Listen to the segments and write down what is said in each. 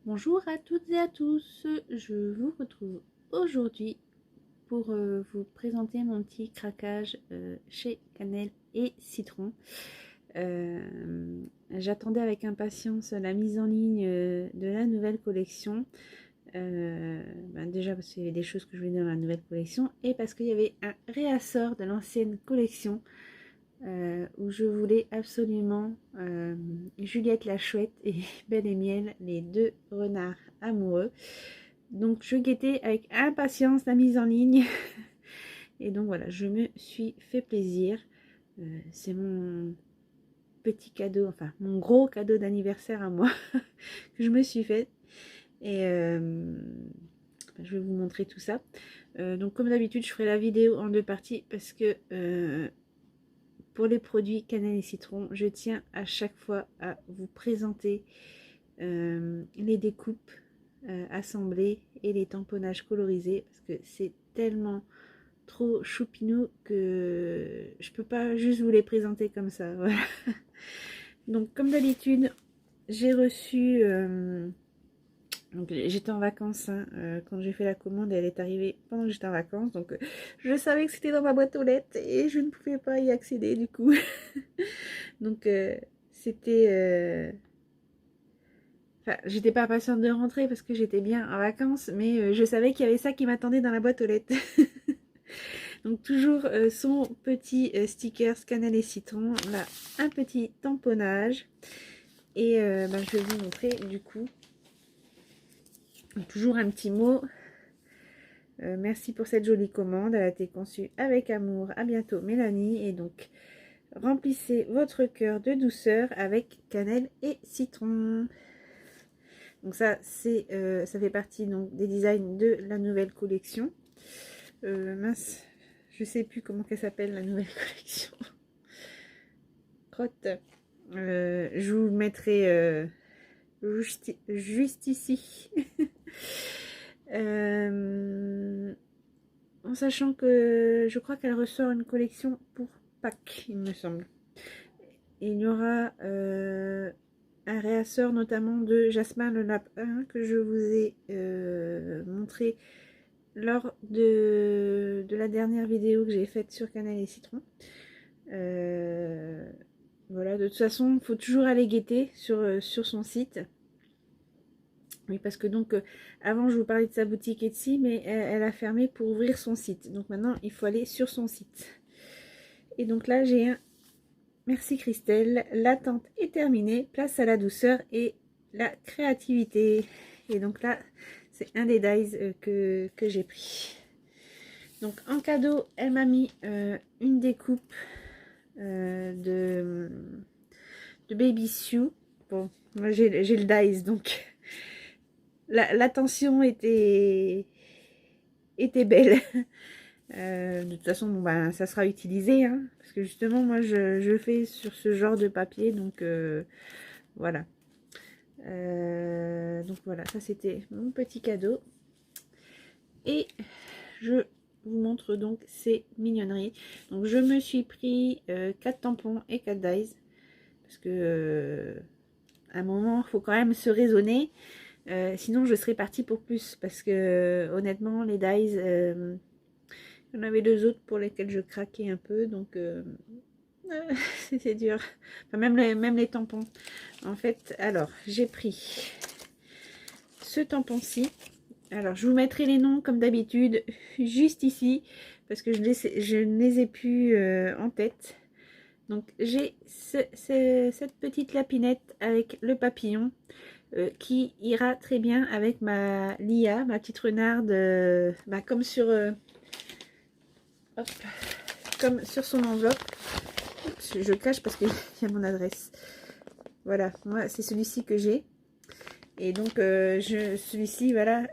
Bonjour à toutes et à tous, je vous retrouve aujourd'hui pour vous présenter mon petit craquage chez Cannelle et Citron. J'attendais avec impatience la mise en ligne de la nouvelle collection. Déjà parce qu'il y avait des choses que je voulais dans la nouvelle collection et parce qu'il y avait un réassort de l'ancienne collection où je voulais absolument Juliette la Chouette et Belle et Miel, les deux renards amoureux. Donc je guettais avec impatience la mise en ligne. Et donc voilà, je me suis fait plaisir. C'est mon petit cadeau, enfin mon gros cadeau d'anniversaire à moi que je me suis fait. Et je vais vous montrer tout ça. Donc comme d'habitude, je ferai la vidéo en deux parties parce que pour les produits cannelle et citron, je tiens à chaque fois à vous présenter les découpes assemblées et les tamponnages colorisés parce que c'est tellement trop choupinou que je peux pas juste vous les présenter comme ça. Voilà. Donc comme d'habitude, j'ai reçu donc j'étais en vacances quand j'ai fait la commande, elle est arrivée pendant que j'étais en vacances, donc je savais que c'était dans ma boîte aux lettres et je ne pouvais pas y accéder du coup. Donc c'était enfin, j'étais pas impatiente de rentrer parce que j'étais bien en vacances, mais je savais qu'il y avait ça qui m'attendait dans la boîte aux lettres. Donc toujours son petit sticker cannelle et citron, là un petit tamponnage et je vais vous montrer du coup. Toujours un petit mot. Merci pour cette jolie commande, elle a été conçue avec amour. À bientôt Mélanie. Et donc remplissez votre cœur de douceur avec cannelle et citron. Donc ça c'est ça fait partie donc des designs de la nouvelle collection. Mince, je sais plus comment qu'elle s'appelle la nouvelle collection. Crotte. Je vous le mettrai juste ici. En sachant que je crois qu'elle ressort une collection pour Pâques, il me semble. Et il y aura un réassort notamment de Jasmin le lapin que je vous ai montré lors de la dernière vidéo que j'ai faite sur Cannelle et Citron. Voilà, de toute façon, il faut toujours aller guetter sur son site. Oui, parce que donc, avant, je vous parlais de sa boutique Etsy, mais elle a fermé pour ouvrir son site. Donc maintenant, il faut aller sur son site. Et donc là, j'ai un merci Christelle. L'attente est terminée. Place à la douceur et la créativité. Et donc là, c'est un des dies que j'ai pris. Donc en cadeau, elle m'a mis une découpe de Baby Sue. Bon, moi j'ai le dies, donc l'attention était belle. De toute façon, bon, ben, ça sera utilisé, hein, parce que justement, moi, je fais sur ce genre de papier, donc voilà. Donc voilà, ça c'était mon petit cadeau. Et je vous montre donc ces mignonneries. Donc je me suis pris 4 tampons et 4 dies, parce que à un moment, il faut quand même se raisonner. Sinon, je serais partie pour plus, parce que honnêtement, les dies... il y en avait deux autres pour lesquels je craquais un peu, donc c'était dur. Enfin, même les tampons. En fait, alors, j'ai pris ce tampon-ci. Alors, je vous mettrai les noms comme d'habitude, juste ici, parce que je ne les ai plus en tête. Donc, j'ai cette petite lapinette avec le papillon qui ira très bien avec ma Lia, ma petite renarde, comme sur... hop, comme sur son enveloppe. Je cache parce qu'il y a mon adresse. Voilà, moi c'est celui-ci que j'ai. Et donc celui-ci, voilà,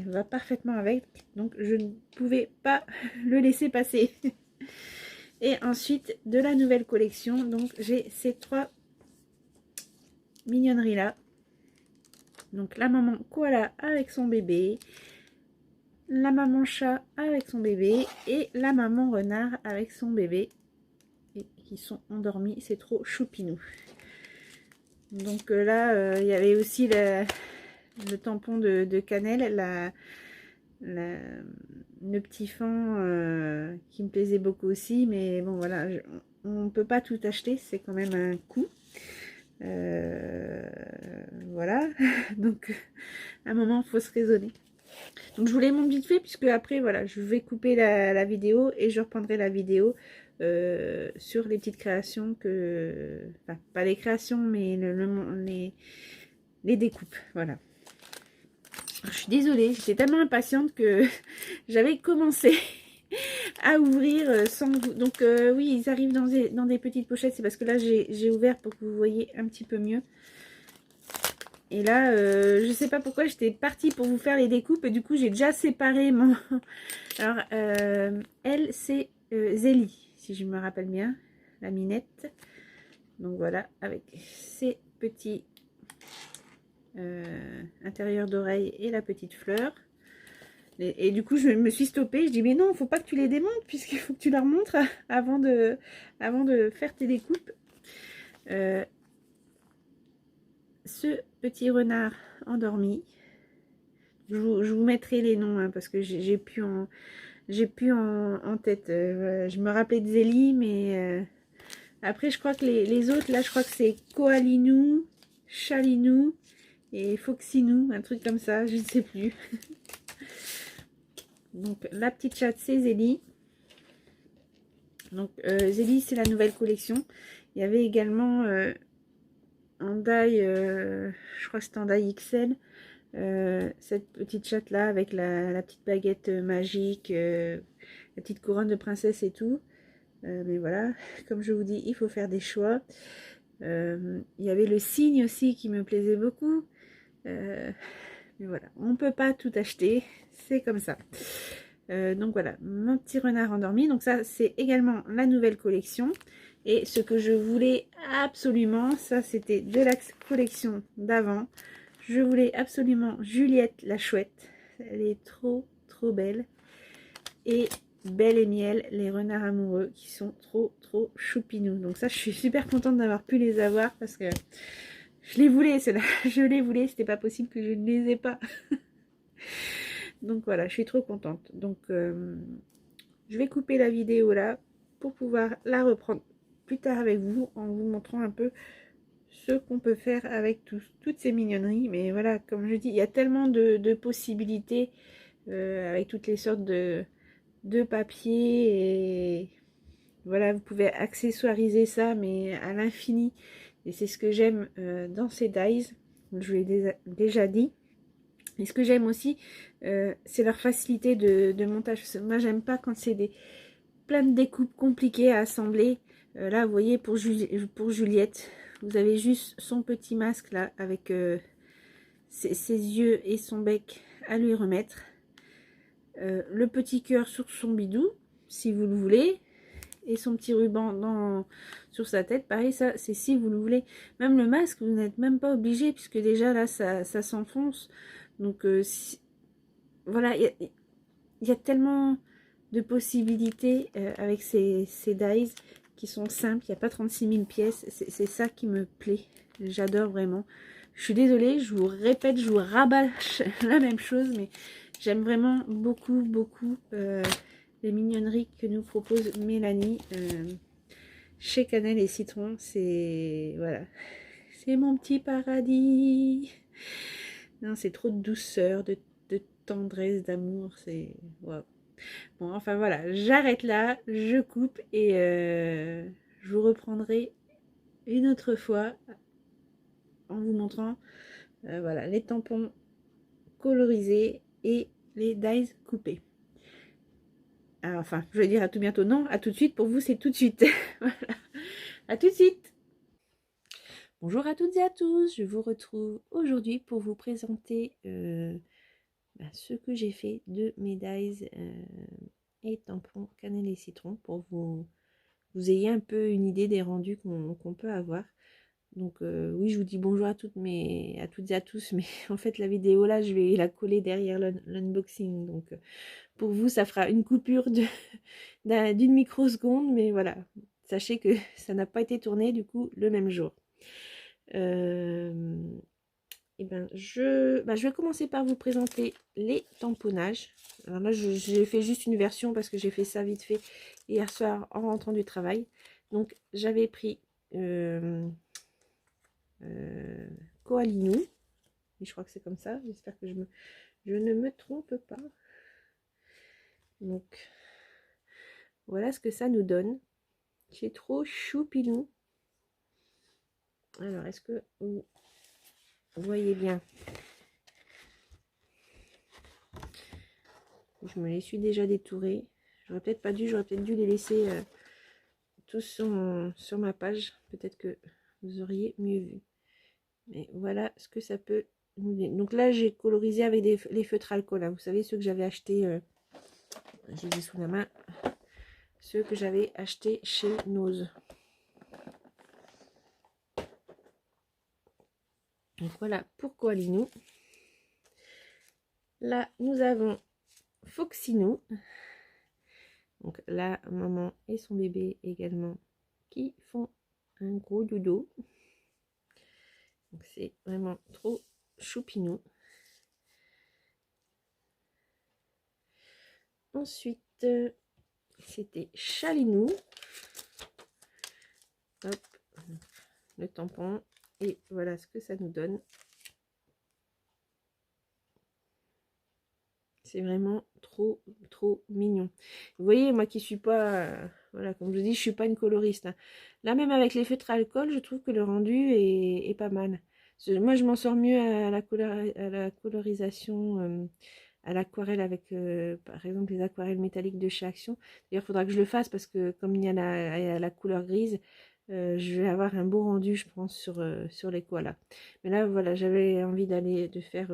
va parfaitement avec. Donc je ne pouvais pas le laisser passer. Et ensuite, de la nouvelle collection, donc j'ai ces trois mignonneries là. Donc la maman koala avec son bébé, la maman chat avec son bébé et la maman renard avec son bébé. Et qui sont endormis, c'est trop choupinou. Donc là, il y avait aussi le tampon de cannelle, le petit fond qui me plaisait beaucoup aussi, mais bon voilà, on ne peut pas tout acheter, c'est quand même un coût. Voilà, donc à un moment il faut se raisonner. Donc je vous les montre vite fait, puisque après voilà, je vais couper la vidéo et je reprendrai la vidéo sur les petites créations que, enfin pas les créations, mais les découpes, voilà. Je suis désolée, j'étais tellement impatiente que j'avais commencé à ouvrir sans vous. Donc oui, ils arrivent dans des petites pochettes, c'est parce que là j'ai ouvert pour que vous voyez un petit peu mieux. Et là, je sais pas pourquoi j'étais partie pour vous faire les découpes et du coup j'ai déjà séparé mon... Alors, elle c'est Zélie, si je me rappelle bien, la minette. Donc voilà, avec ses petits intérieurs d'oreille et la petite fleur. Et du coup, je me suis stoppée. Je dis, mais non, faut pas que tu les démontes, puisqu'il faut que tu leur montres avant de faire tes découpes. Ce petit renard endormi. Je vous mettrai les noms, hein, parce que j'ai plus en tête. Je me rappelais de Zélie, mais après, je crois que les autres, là, je crois que c'est Koalinou, Chalinou et Foxinou, un truc comme ça, je ne sais plus. Donc la petite chatte c'est Zélie. Donc Zélie c'est la nouvelle collection. Il y avait également en die, je crois que c'était en die XL, cette petite chatte là avec la petite baguette magique, la petite couronne de princesse et tout. Mais voilà, comme je vous dis, il faut faire des choix. Il y avait le cygne aussi qui me plaisait beaucoup. Mais voilà, on ne peut pas tout acheter, c'est comme ça. Donc voilà, mon petit renard endormi. Donc ça, c'est également la nouvelle collection. Et ce que je voulais absolument, ça c'était de la collection d'avant. Je voulais absolument Juliette la chouette. Elle est trop belle. Et Belle et Miel, les renards amoureux qui sont trop choupinous. Donc ça, je suis super contente d'avoir pu les avoir parce que je les voulais, ceux-là. Je les voulais, c'était pas possible que je ne les ai pas. Donc voilà, je suis trop contente. Donc je vais couper la vidéo là pour pouvoir la reprendre plus tard avec vous en vous montrant un peu ce qu'on peut faire avec toutes ces mignonneries. Mais voilà, comme je dis, il y a tellement de possibilités avec toutes les sortes de papier et voilà, vous pouvez accessoiriser ça mais à l'infini et c'est ce que j'aime dans ces dies, je vous l'ai déjà dit. Et ce que j'aime aussi c'est leur facilité de montage. Moi j'aime pas quand c'est plein de découpes compliquées à assembler. Là vous voyez pour Juliette, vous avez juste son petit masque là avec ses yeux et son bec à lui remettre. Le petit cœur sur son bidou si vous le voulez et son petit ruban sur sa tête, pareil, ça c'est si vous le voulez. Même le masque vous n'êtes même pas obligé puisque déjà là ça s'enfonce, donc voilà, il y a tellement de possibilités avec ces dies qui sont simples. Il n'y a pas 36 000 pièces, c'est ça qui me plaît, j'adore vraiment. Je suis désolée, je vous répète, je vous rabâche la même chose, mais j'aime vraiment beaucoup les mignonneries que nous propose Mélanie chez Cannelle et Citron. C'est voilà, c'est mon petit paradis. Non, c'est trop de douceur, de tendresse, d'amour, c'est waouh. Bon, enfin voilà, j'arrête là, je coupe et je vous reprendrai une autre fois en vous montrant voilà, les tampons colorisés et les dies coupés. Alors, enfin, je vais dire à tout bientôt. Non, à tout de suite. Pour vous, c'est tout de suite. Voilà. À tout de suite. Bonjour à toutes et à tous. Je vous retrouve aujourd'hui pour vous présenter ce que j'ai fait de mes dies et tampons cannelle et citron pour vous ayez un peu une idée des rendus qu'on peut avoir. Donc oui, je vous dis bonjour à toutes et à tous, mais en fait la vidéo là je vais la coller derrière l'unboxing, donc pour vous ça fera une coupure d'une microseconde, mais voilà, sachez que ça n'a pas été tourné du coup le même jour. eh ben, je vais commencer par vous présenter les tamponnages. Alors là, j'ai fait juste une version parce que j'ai fait ça vite fait hier soir en rentrant du travail. Donc, j'avais pris Koalinu. Je crois que c'est comme ça. J'espère que je ne me trompe pas. Donc, voilà ce que ça nous donne. C'est trop choupinou. Alors, est-ce que vous voyez bien? Je me les suis déjà détourés. J'aurais peut-être pas dû, j'aurais peut-être dû les laisser tous sur ma page. Peut-être que vous auriez mieux vu. Mais voilà ce que ça peut nous donner. Donc là, j'ai colorisé avec les feutres alcool. Hein. Vous savez, ceux que j'avais achetés, j'ai des sous la main, ceux que j'avais achetés chez Nose. Donc voilà pour Koalinou. Là, nous avons Foxinou. Donc la maman et son bébé également qui font un gros dodo. Donc c'est vraiment trop choupinou. Ensuite, c'était Chalinou. Hop, le tampon. Et voilà ce que ça nous donne. C'est vraiment trop, trop mignon. Vous voyez, moi qui suis pas... voilà, comme je vous dis, je suis pas une coloriste. Hein. Là, même avec les feutres à alcool, je trouve que le rendu est pas mal. Moi, je m'en sors mieux à la colorisation, à l'aquarelle avec, par exemple, les aquarelles métalliques de chez Action. D'ailleurs, il faudra que je le fasse parce que comme il y a la couleur grise, je vais avoir un beau rendu, je pense, sur les koalas. Mais là, voilà, j'avais envie de faire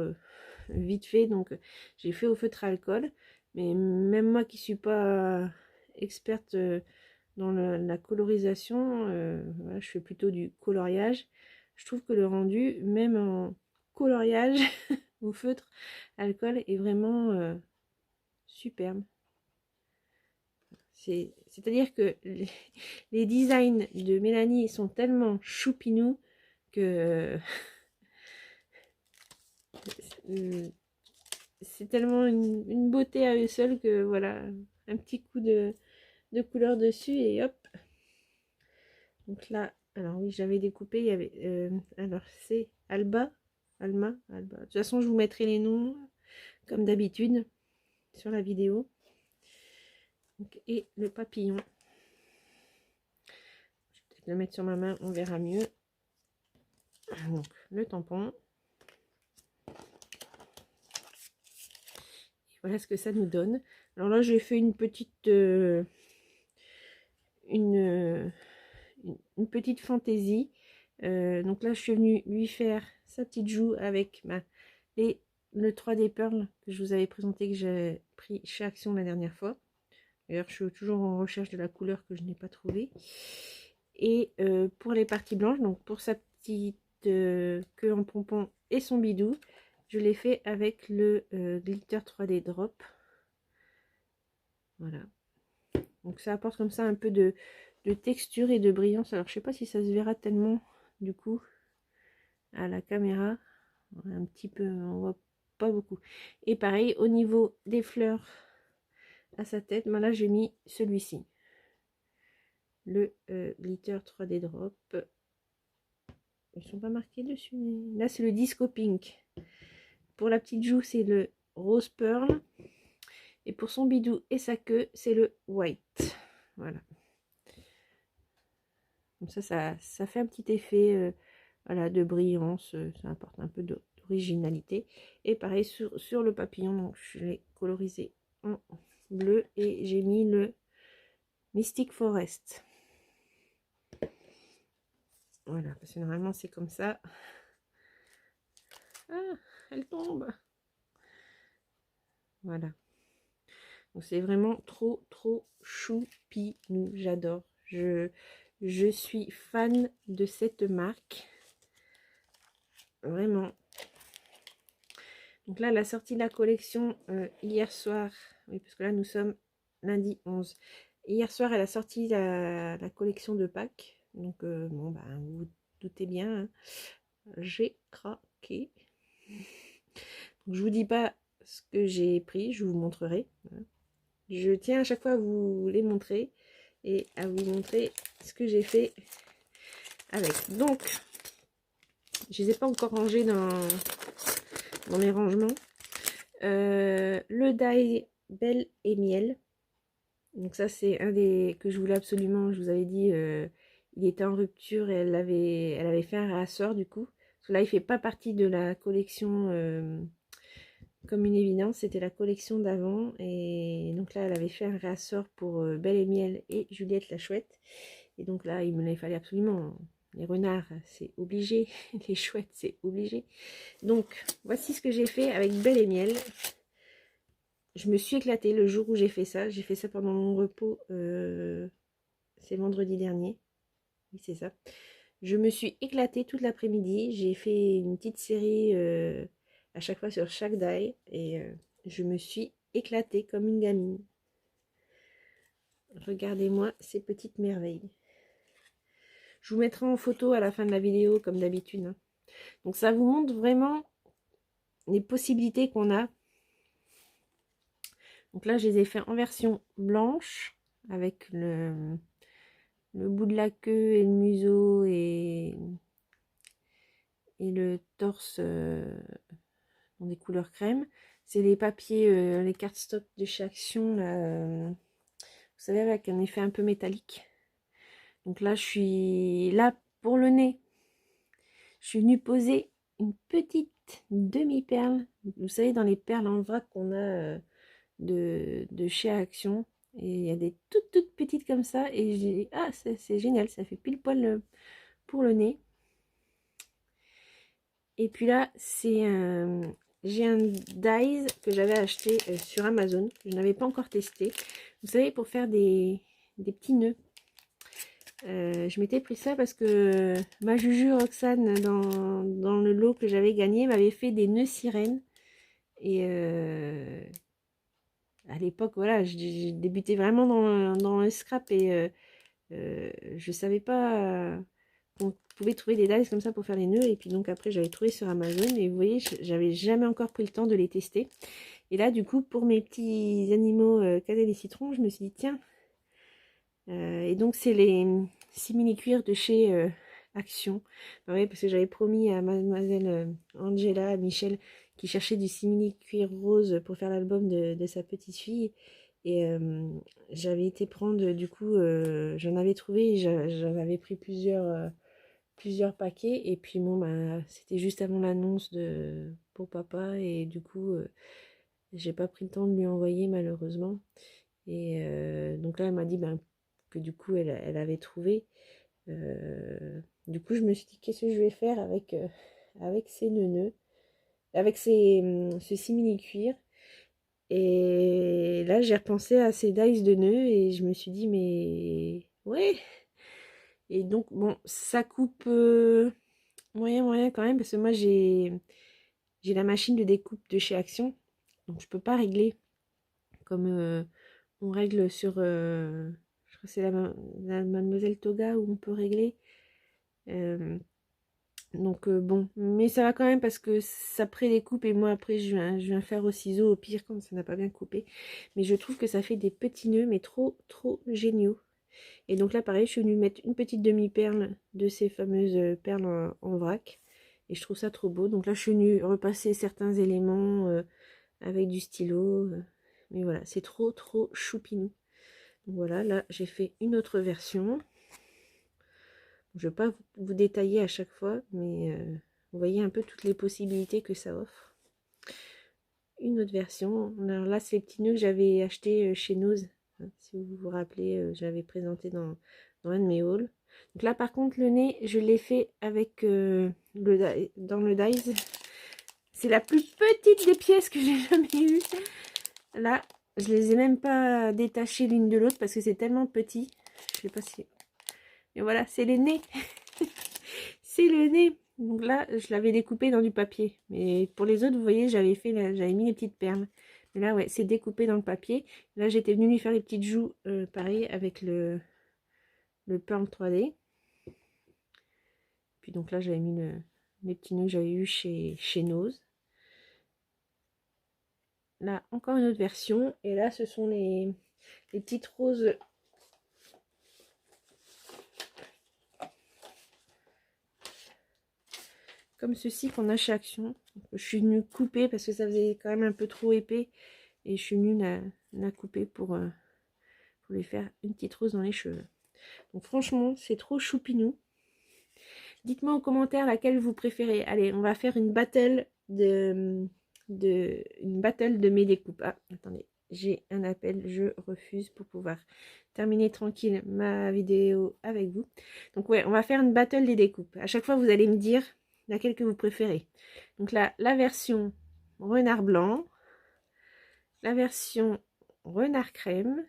vite fait, donc j'ai fait au feutre à alcool. Mais même moi qui suis pas experte dans la colorisation, voilà, je fais plutôt du coloriage. Je trouve que le rendu, même en coloriage au feutre alcool, est vraiment superbe. C'est-à-dire que les designs de Mélanie sont tellement choupinous que c'est tellement une beauté à eux seuls que voilà, un petit coup de couleur dessus et hop. Donc là, alors oui, j'avais découpé, il y avait, alors c'est Alba, Alma, Alba. De toute façon, je vous mettrai les noms comme d'habitude sur la vidéo. Donc, et le papillon. Je vais peut-être le mettre sur ma main, on verra mieux. Donc le tampon. Et voilà ce que ça nous donne. Alors là, j'ai fait une petite une petite fantaisie. Donc là, je suis venue lui faire sa petite joue avec le 3D Pearl que je vous avais présenté, que j'ai pris chez Action la dernière fois. D'ailleurs, je suis toujours en recherche de la couleur que je n'ai pas trouvée. Et pour les parties blanches, donc pour sa petite queue en pompon et son bidou, je l'ai fait avec le glitter 3D Drop. Voilà. Donc ça apporte comme ça un peu de texture et de brillance. Alors je sais pas si ça se verra tellement du coup à la caméra. Un petit peu, on voit pas beaucoup. Et pareil, au niveau des fleurs à sa tête, ben là j'ai mis celui-ci. Le glitter 3D Drop. Ils sont pas marqués dessus. Là c'est le Disco Pink. Pour la petite joue, c'est le Rose Pearl. Et pour son bidou et sa queue, c'est le White. Voilà. Comme ça fait un petit effet voilà, de brillance. Ça apporte un peu d'originalité. Et pareil, sur le papillon, donc je l'ai colorisé en bleu. Et j'ai mis le Mystic Forest. Voilà, parce que normalement, c'est comme ça. Ah, elle tombe. Voilà. Donc c'est vraiment trop, trop choupinou. J'adore. Je suis fan de cette marque. Vraiment. Donc là, elle a sorti la collection hier soir. Oui, parce que là, nous sommes lundi 11. Hier soir, elle a sorti la collection de Pâques. Donc, bon, bah, vous vous doutez bien, hein, j'ai craqué. Donc, je vous dis pas ce que j'ai pris, je vous montrerai. Voilà. Je tiens à chaque fois à vous les montrer et à vous montrer ce que j'ai fait avec. Donc, je les ai pas encore rangés dans mes rangements. Le die Belle et Miel. Donc ça, c'est un des que je voulais absolument. Je vous avais dit, il était en rupture et elle avait fait un réassort du coup. Parce que là, il fait pas partie de la collection comme une évidence. C'était la collection d'avant. Et donc là, elle avait fait un réassort pour Belle et Miel et Juliette la Chouette. Et donc là, il me les fallait absolument. Les renards, c'est obligé. Les chouettes, c'est obligé. Donc, voici ce que j'ai fait avec Belle et Miel. Je me suis éclatée le jour où j'ai fait ça. J'ai fait ça pendant mon repos. C'est vendredi dernier. Oui, c'est ça. Je me suis éclatée toute l'après-midi. J'ai fait une petite série à chaque fois sur chaque die. Et je me suis éclatée comme une gamine. Regardez-moi ces petites merveilles. Je vous mettrai en photo à la fin de la vidéo comme d'habitude. Hein. Donc ça vous montre vraiment les possibilités qu'on a. Donc là, je les ai fait en version blanche avec le bout de la queue et le museau et le torse dans des couleurs crème. C'est les papiers, les cartes stock de chez Action, là, vous savez, avec un effet un peu métallique. Donc là, je suis là pour le nez. Je suis venue poser une petite demi-perle. Vous savez, dans les perles en vrac qu'on a de chez Action. Et il y a des toutes petites comme ça. Et j'ai dit, ah, c'est génial, ça fait pile poil pour le nez. Et puis là, j'ai un dies que j'avais acheté sur Amazon. Je n'avais pas encore testé. Vous savez, pour faire des petits nœuds. Je m'étais pris ça parce que ma Juju Roxane, dans le lot que j'avais gagné, m'avait fait des nœuds sirènes. Et à l'époque, voilà, j'ai débuté vraiment dans le scrap et je savais pas qu'on pouvait trouver des dies comme ça pour faire les nœuds. Et puis donc après, j'avais trouvé sur Amazon et vous voyez, j'avais jamais encore pris le temps de les tester. Et là, du coup, pour mes petits animaux Cadel et Citron, je me suis dit, tiens. Et donc, c'est les simili-cuirs de chez Action. Bah oui, parce que j'avais promis à mademoiselle Angela, à Michel, qui cherchait du simili-cuir rose pour faire l'album de sa petite fille. Et j'avais été prendre, du coup, j'en avais trouvé, j'en avais pris plusieurs paquets. Et puis bon, bah, c'était juste avant l'annonce pour papa. Et du coup, j'ai pas pris le temps de lui envoyer malheureusement. Et donc là, elle m'a dit ben, que du coup, elle avait trouvé. Du coup, je me suis dit, qu'est-ce que je vais faire avec ces nœuds, avec ce simili-cuir. Et là, j'ai repensé à ces dies de nœuds et je me suis dit, mais ouais. Et donc, bon, ça coupe moyen quand même, parce que moi, j'ai la machine de découpe de chez Action. Donc, je peux pas régler comme on règle sur... je crois que c'est la Mademoiselle Toga où on peut régler. Donc bon, mais ça va quand même parce que ça prédécoupe et moi après je viens faire au ciseau au pire quand ça n'a pas bien coupé. Mais je trouve que ça fait des petits nœuds mais trop géniaux. Et donc là pareil, je suis venue mettre une petite demi-perle de ces fameuses perles en vrac. Et je trouve ça trop beau. Donc là je suis venue repasser certains éléments avec du stylo. Mais voilà, c'est trop choupinou. Donc voilà, là j'ai fait une autre version. Je ne vais pas vous détailler à chaque fois, mais vous voyez un peu toutes les possibilités que ça offre. Une autre version. Alors là, c'est les petits nœuds que j'avais acheté chez Nose. Hein, si vous vous rappelez, j'avais présenté dans un de mes hauls. Donc là, par contre, le nez, je l'ai fait avec dans le dies. C'est la plus petite des pièces que j'ai jamais eues. Là, je les ai même pas détachées l'une de l'autre parce que c'est tellement petit. Je sais pas si... Et voilà, c'est les nez. C'est le nez. Donc là, je l'avais découpé dans du papier. Mais pour les autres, vous voyez, j'avais mis les petites perles. Mais là, ouais, c'est découpé dans le papier. Là, j'étais venue lui faire les petites joues, pareil, avec le Pearl 3D. Puis donc là, j'avais mis les petits nœuds que j'avais eu chez Nose. là, encore une autre version. Et là, ce sont les petites roses. Comme ceci qu'on a chez Action. Je suis venue couper parce que ça faisait quand même un peu trop épais. Et je suis venue la couper pour lui faire une petite rose dans les cheveux. Donc franchement, c'est trop choupinou. Dites-moi en commentaire laquelle vous préférez. Allez, on va faire une battle de mes découpes. Ah, attendez, j'ai un appel, je refuse pour pouvoir terminer tranquille ma vidéo avec vous. Donc ouais, on va faire une battle des découpes. À chaque fois, vous allez me dire laquelle que vous préférez. Donc là, la version renard blanc, la version renard crème,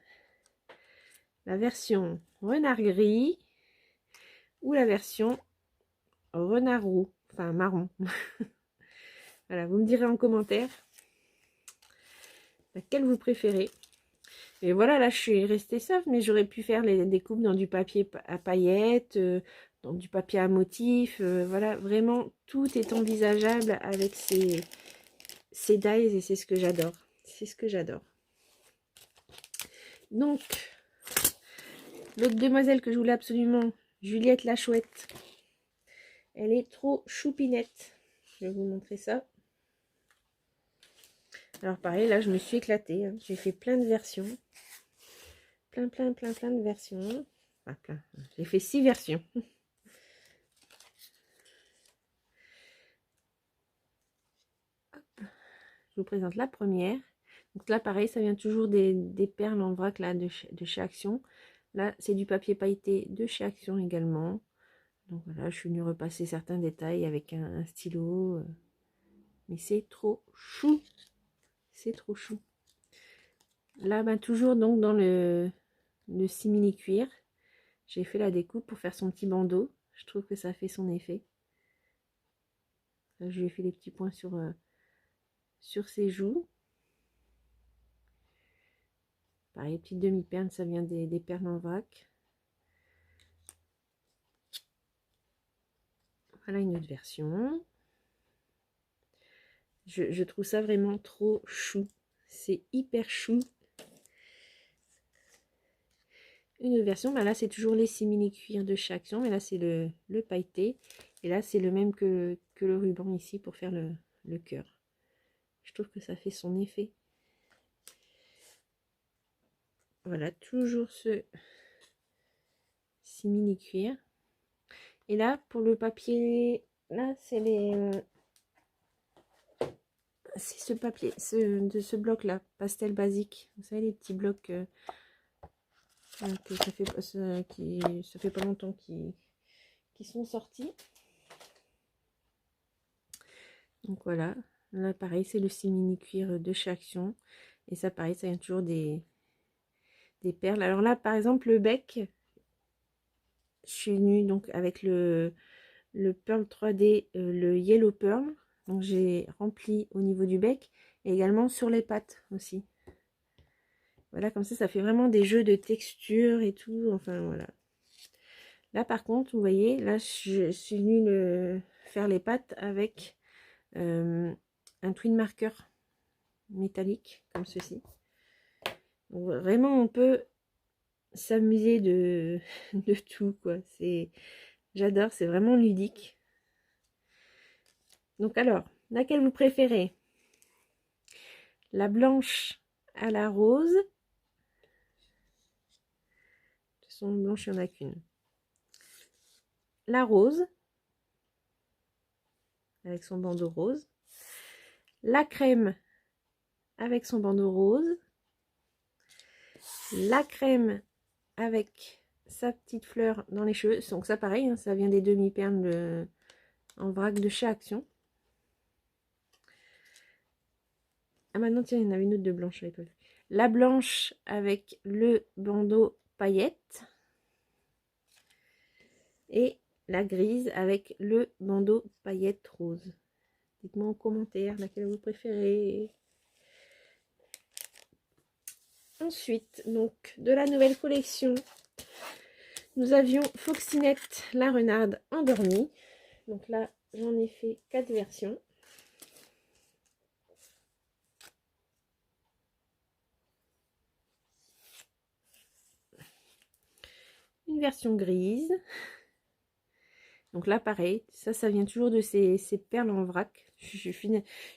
la version renard gris ou la version renard roux, enfin marron. Voilà, vous me direz en commentaire laquelle vous préférez. Et voilà, là je suis restée sauve, mais j'aurais pu faire les découpes dans du papier à paillettes, dans du papier à motifs. Voilà, vraiment tout est envisageable avec ces dies et c'est ce que j'adore. C'est ce que j'adore. Donc, l'autre demoiselle que je voulais absolument, Juliette la Chouette, elle est trop choupinette. Je vais vous montrer ça. Alors pareil, là je me suis éclatée. Hein. J'ai fait plein de versions. Plein de versions. Enfin, plein. J'ai fait 6 versions. Je vous présente la première. Donc là, pareil, ça vient toujours des perles en vrac là, de chez Action. Là, c'est du papier pailleté de chez Action également. Donc voilà, je suis venue repasser certains détails avec un stylo. Mais c'est trop chou. C'est trop chou. Là, ben, toujours donc dans le simili cuir. J'ai fait la découpe pour faire son petit bandeau. Je trouve que ça fait son effet. Là, je lui ai fait les petits points sur ses joues. Pareil, petite demi-perle, ça vient des perles en vrac. Voilà une autre version. Je trouve ça vraiment trop chou. C'est hyper chou. Une autre version, bah là c'est toujours les simili cuir de chez Action, mais là c'est le pailleté. Et là c'est le même que le ruban ici pour faire le cœur. Je trouve que ça fait son effet. Voilà, toujours ce simili cuir. Et là pour le papier, là c'est c'est ce papier, de ce bloc là, pastel basique. Vous savez les petits blocs que ça fait pas longtemps qui sont sortis. Donc voilà, là pareil c'est le simili cuir de chez Action. Et ça pareil, ça vient toujours des perles. Alors là par exemple le bec, je suis venue donc avec le Pearl 3D, le Yellow Pearl. Donc j'ai rempli au niveau du bec et également sur les pattes aussi. Voilà, comme ça fait vraiment des jeux de texture et tout. Enfin voilà. Là par contre, vous voyez, là je suis venue faire les pattes avec un twin marker métallique comme ceci. Donc, vraiment on peut s'amuser de tout quoi. J'adore, c'est vraiment ludique. Donc alors, laquelle vous préférez? La blanche à la rose. De toute façon, blanche, il n'y en a qu'une. La rose, avec son bandeau rose. La crème, avec son bandeau rose. La crème, avec sa petite fleur dans les cheveux. Donc ça, pareil, hein, ça vient des demi-perles en vrac de chez Action. Ah maintenant, tiens, il y en avait une autre de blanche. La blanche avec le bandeau paillettes. Et la grise avec le bandeau paillettes rose. Dites-moi en commentaire laquelle vous préférez. Ensuite, donc, de la nouvelle collection, nous avions Foxinette, la renarde endormie. Donc là, j'en ai fait 4 versions. version grise. Donc là, pareil, ça vient toujours de ces perles en vrac. Je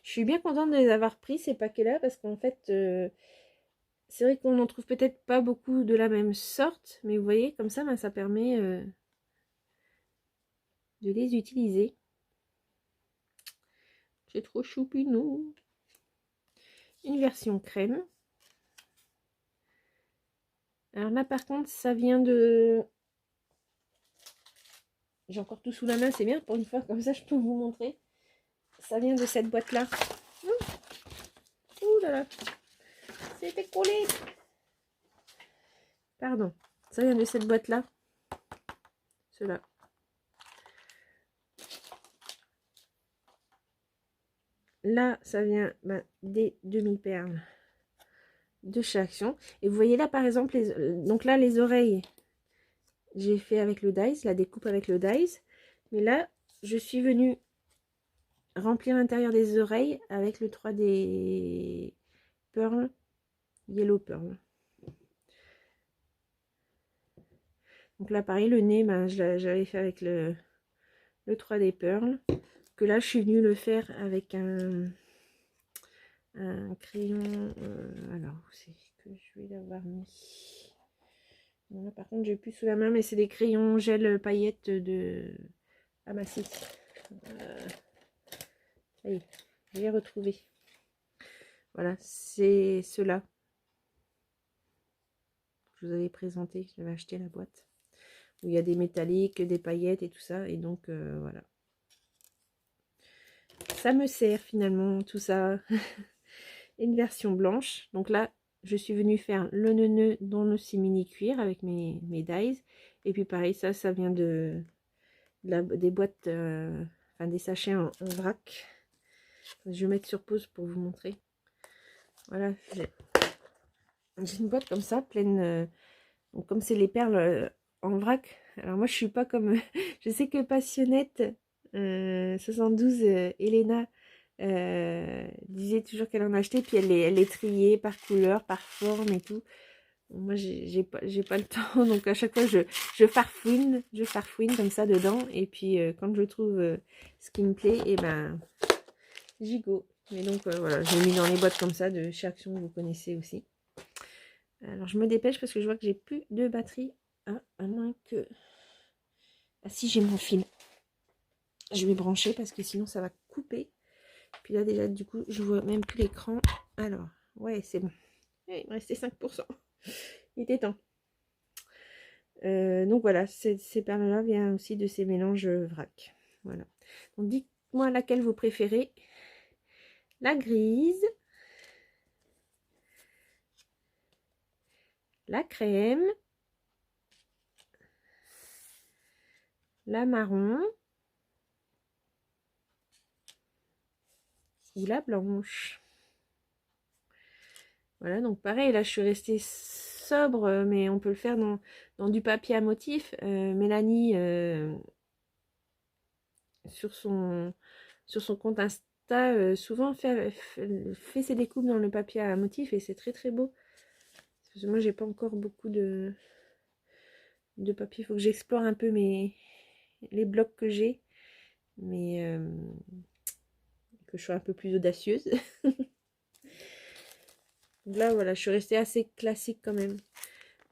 suis bien contente de les avoir pris, ces paquets-là, parce qu'en fait, c'est vrai qu'on n'en trouve peut-être pas beaucoup de la même sorte, mais vous voyez, comme ça, ben, ça permet de les utiliser. C'est trop choupinou. Une version crème. Alors là, par contre, ça vient de... J'ai encore tout sous la main, c'est bien pour une fois, comme ça je peux vous montrer. Ça vient de cette boîte-là. Ouh là là, c'était collé. Pardon, ça vient de cette boîte-là. Cela. Là, ça vient des demi-perles de chez Action. Et vous voyez là, par exemple, donc là, les oreilles, j'ai fait avec le dies, la découpe avec le dies. Mais là, je suis venue remplir l'intérieur des oreilles avec le 3D Pearl, Yellow Pearl. Donc là, pareil, le nez, j'avais fait avec le 3D Pearl. Que là, je suis venue le faire avec un crayon. Alors, où c'est que je vais l'avoir mis? Bon, là, par contre, j'ai plus sous la main, mais c'est des crayons gel paillettes de Amasis. Ça y est, je l'ai retrouvé. Voilà, c'est ceux-là. Je vous avais présenté, j'avais acheté la boîte. Où il y a des métalliques, des paillettes et tout ça. Et donc, voilà. Ça me sert finalement, tout ça. Une version blanche. Donc là, je suis venue faire le nœud dans le simili cuir avec mes dies. Et puis pareil, ça vient des boîtes, enfin des sachets en vrac. Je vais mettre sur pause pour vous montrer. Voilà, j'ai une boîte comme ça, pleine. Donc comme c'est les perles en vrac. Alors moi, je suis pas comme. Je sais que Passionnette 72, Elena disait toujours qu'elle en achetait, puis elle les triait par couleur, par forme et tout. Moi, j'ai pas le temps, donc à chaque fois, je farfouine comme ça dedans, et puis quand je trouve ce qui me plaît, et ben, j'y go. Mais donc voilà, j'ai mis dans les boîtes comme ça de chez Action, que vous connaissez aussi. Alors, je me dépêche parce que je vois que j'ai plus de batterie, à moins que... Ah si, j'ai mon fil. Je vais brancher parce que sinon, ça va couper. Puis là, déjà, du coup, je vois même plus l'écran. Alors, ouais, c'est bon. Il me restait 5%. Il était temps. Donc voilà, ces perles-là viennent aussi de ces mélanges vrac. Voilà. Donc dites-moi laquelle vous préférez. La grise, la crème, la marron ou la blanche. Voilà, donc pareil, là je suis restée sobre, mais on peut le faire dans du papier à motif. Mélanie, sur son compte Insta, souvent fait ses découpes dans le papier à motif et c'est très très beau. Parce que moi j'ai pas encore beaucoup de papier, il faut que j'explore un peu les blocs que j'ai, mais que je sois un peu plus audacieuse. Là voilà, je suis restée assez classique quand même.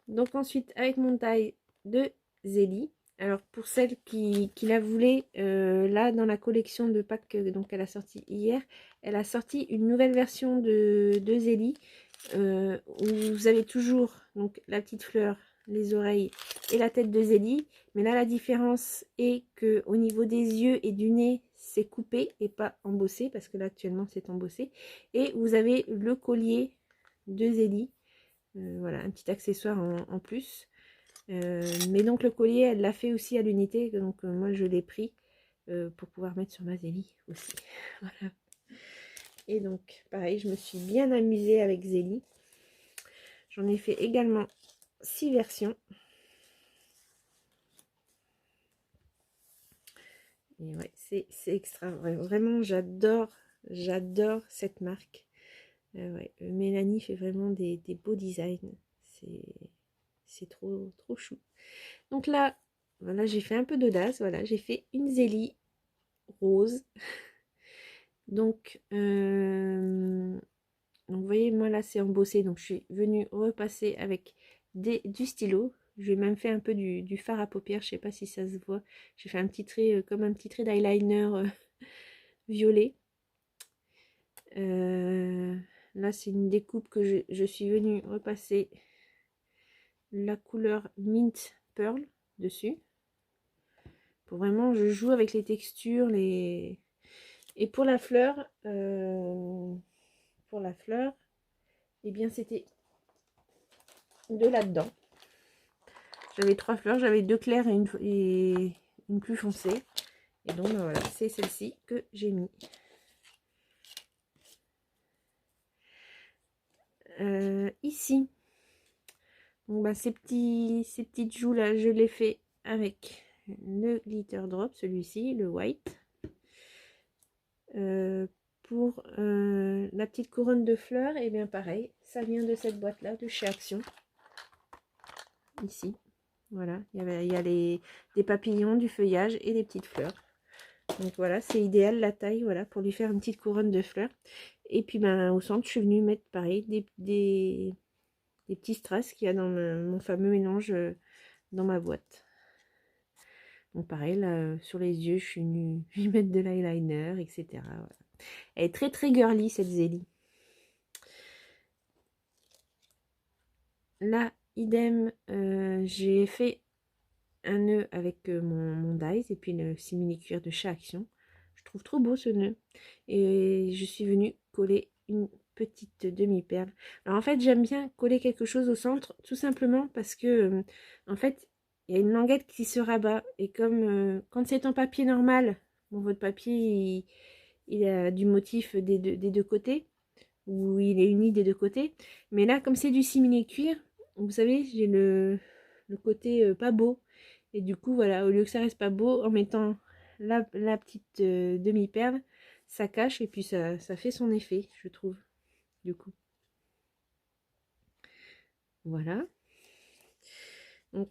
Donc ensuite, avec mon taille de Zélie. Alors pour celle qui la voulait, là dans la collection de packs donc elle a sorti hier, elle a sorti une nouvelle version de Zélie, où vous avez toujours donc la petite fleur, les oreilles et la tête de Zélie. Mais là la différence est que au niveau des yeux et du nez, c'est coupé et pas embossé, parce que là actuellement c'est embossé. Et vous avez le collier de Zélie. Voilà, un petit accessoire en plus. Mais donc le collier, elle l'a fait aussi à l'unité. Donc moi, je l'ai pris pour pouvoir mettre sur ma Zélie aussi. Voilà. Et donc, pareil, je me suis bien amusée avec Zélie. J'en ai fait également 6 versions. Et ouais, c'est extra. Vraiment, j'adore cette marque. Ouais, Mélanie fait vraiment des beaux designs. C'est trop chou. Donc là, voilà, j'ai fait un peu d'audace. Voilà, j'ai fait une zélie rose. Donc vous voyez, moi là, c'est embossé. Donc, je suis venue repasser avec du stylo. Je vais même faire un peu du fard à paupières. Je sais pas si ça se voit. J'ai fait un petit trait, comme un petit trait d'eyeliner violet. Là, c'est une découpe que je suis venue repasser la couleur Mint Pearl dessus. Pour vraiment, je joue avec les textures, Et pour la fleur, eh bien, c'était de là-dedans. J'avais 3 fleurs, j'avais 2 claires et une plus foncée. Et donc, voilà, c'est celle-ci que j'ai mis. Ici, donc, bah, ces petites joues là, je les fais avec le glitter drop, celui-ci, le white. Pour la petite couronne de fleurs, et bien pareil, ça vient de cette boîte là de chez Action. Ici, voilà, il y a des papillons, du feuillage et des petites fleurs. Donc voilà, c'est idéal la taille, voilà, pour lui faire une petite couronne de fleurs. Et puis ben au centre, je suis venue mettre pareil des petits strass qu'il y a dans mon fameux mélange dans ma boîte. Donc pareil, là, sur les yeux, je suis venue lui mettre de l'eyeliner, etc. Voilà. Elle est très très girly cette zélie. Là, idem, j'ai fait un nœud avec mon dies et puis le simili cuir de chez Action. Je trouve trop beau ce nœud. Et je suis venue coller une petite demi-perle. Alors en fait, j'aime bien coller quelque chose au centre, tout simplement parce que, en fait, il y a une languette qui se rabat. Et comme quand c'est en papier normal, bon, votre papier, il a du motif des deux côtés, ou il est uni des deux côtés. Mais là, comme c'est du simili cuir, vous savez, j'ai le côté pas beau. Et du coup, voilà, au lieu que ça reste pas beau, en mettant la petite demi-perle, ça cache et puis ça fait son effet, je trouve, du coup. Voilà. Donc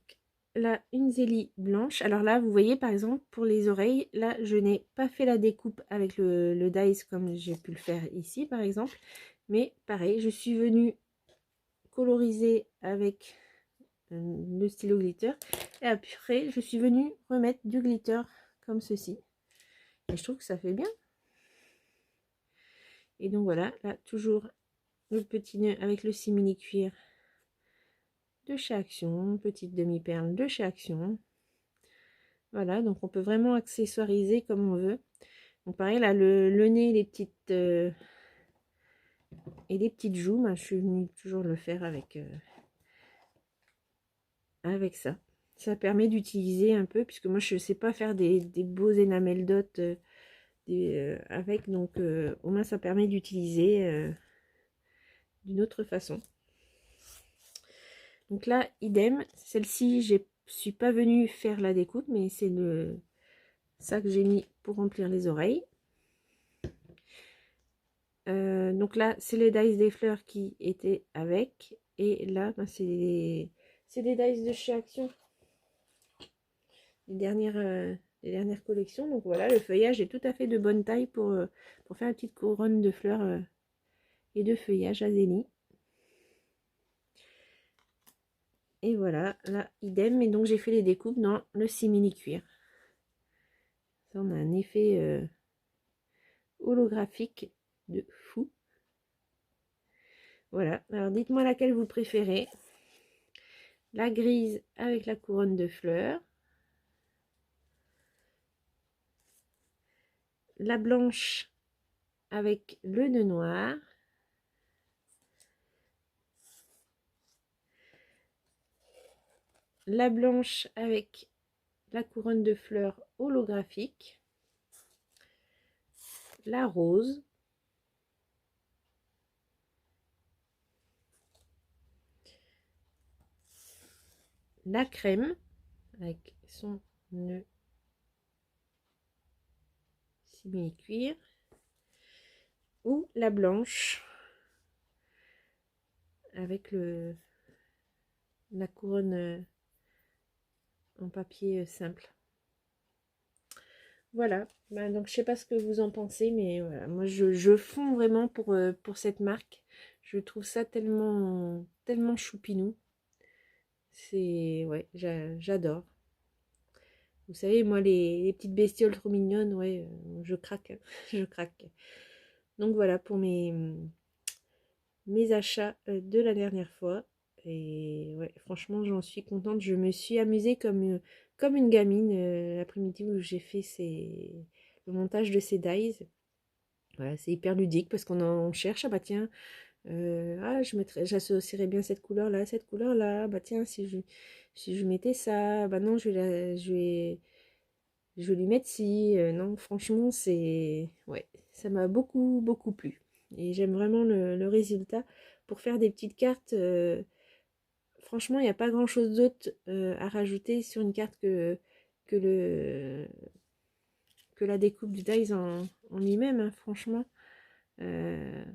là, une zélie blanche. Alors là, vous voyez, par exemple, pour les oreilles, là, je n'ai pas fait la découpe avec le dies comme j'ai pu le faire ici, par exemple. Mais pareil, je suis venue coloriser avec le stylo glitter. Et après, je suis venue remettre du glitter comme ceci. Et je trouve que ça fait bien. Et donc voilà, là, toujours le petit nœud avec le simili cuir de chez Action. Petite demi-perle de chez Action. Voilà, donc on peut vraiment accessoiriser comme on veut. Donc pareil, là, le nez les petites, et les petites joues, ben, je suis venue toujours le faire avec ça. Ça permet d'utiliser un peu, puisque moi je ne sais pas faire des beaux enamel dot avec, donc au moins ça permet d'utiliser d'une autre façon. Donc là, idem, celle-ci, je suis pas venue faire la découpe, mais c'est ça que j'ai mis pour remplir les oreilles. Donc là, c'est les dies des fleurs qui étaient avec, et là, ben, c'est des dies de chez Action. Les dernières collections. Donc voilà, le feuillage est tout à fait de bonne taille pour faire une petite couronne de fleurs et de feuillage à zélie. Et voilà, là, idem. Et donc j'ai fait les découpes dans le simili cuir. Ça, on a un effet holographique de fou. Voilà, alors dites-moi laquelle vous préférez. La grise avec la couronne de fleurs. La blanche avec le nœud noir. La blanche avec la couronne de fleurs holographique. La rose. La crème avec son nœud simili cuir. Ou la blanche avec la couronne en papier simple. Voilà, bah, donc je sais pas ce que vous en pensez, mais voilà, moi je fonds vraiment pour cette marque. Je trouve ça tellement, tellement choupinou. C'est, ouais, j'adore. Vous savez, moi, les petites bestioles trop mignonnes, ouais, je craque, hein, je craque. Donc voilà pour mes achats de la dernière fois. Et ouais, franchement, j'en suis contente. Je me suis amusée comme une gamine l'après-midi où j'ai fait le montage de ces dies. Voilà, c'est hyper ludique parce qu'on en cherche. Ah bah tiens, j'associerais bien cette couleur-là. Bah tiens, si je mettais ça, bah non, je vais lui mettre ci. Non, franchement, ouais, ça m'a beaucoup, beaucoup plu. Et j'aime vraiment le résultat. Pour faire des petites cartes, franchement, il n'y a pas grand-chose d'autre à rajouter sur une carte que, le, que la découpe du dies en lui-même, hein, franchement. Euh,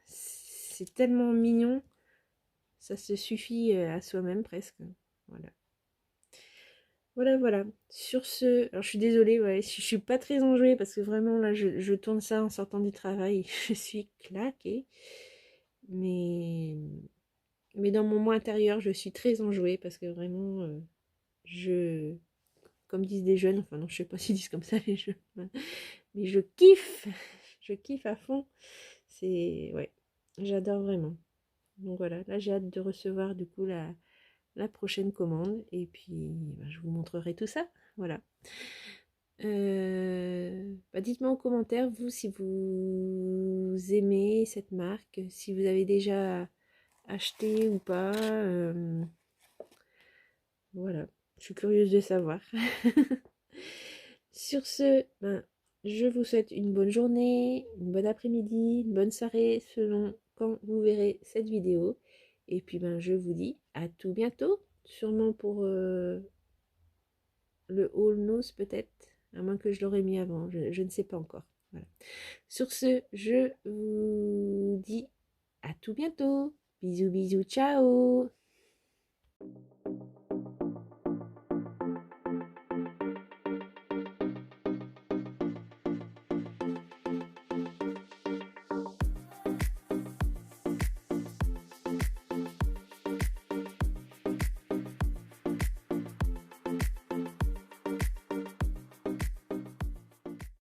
c'est tellement mignon, ça se suffit à soi-même presque. Voilà. Voilà. Sur ce, alors je suis désolée, ouais, je suis pas très enjouée parce que vraiment là, je tourne ça en sortant du travail, je suis claquée. Mais, mais dans mon moi intérieur, je suis très enjouée parce que vraiment, je, comme disent des jeunes, enfin non, je sais pas s'ils disent comme ça les jeunes, mais je kiffe à fond. C'est, ouais, j'adore vraiment. Donc voilà, là j'ai hâte de recevoir du coup la prochaine commande et puis bah, je vous montrerai tout ça. Voilà. Bah, dites-moi en commentaire, vous, si vous aimez cette marque, si vous avez déjà acheté ou pas. Voilà, je suis curieuse de savoir. Sur ce, ben, je vous souhaite une bonne journée, une bonne après-midi, une bonne soirée selon quand vous verrez cette vidéo. Et puis ben, je vous dis à tout bientôt, sûrement pour le haul nose peut-être, à moins que je l'aurais mis avant, je ne sais pas encore. Voilà. Sur ce, je vous dis à tout bientôt. Bisous, bisous, ciao.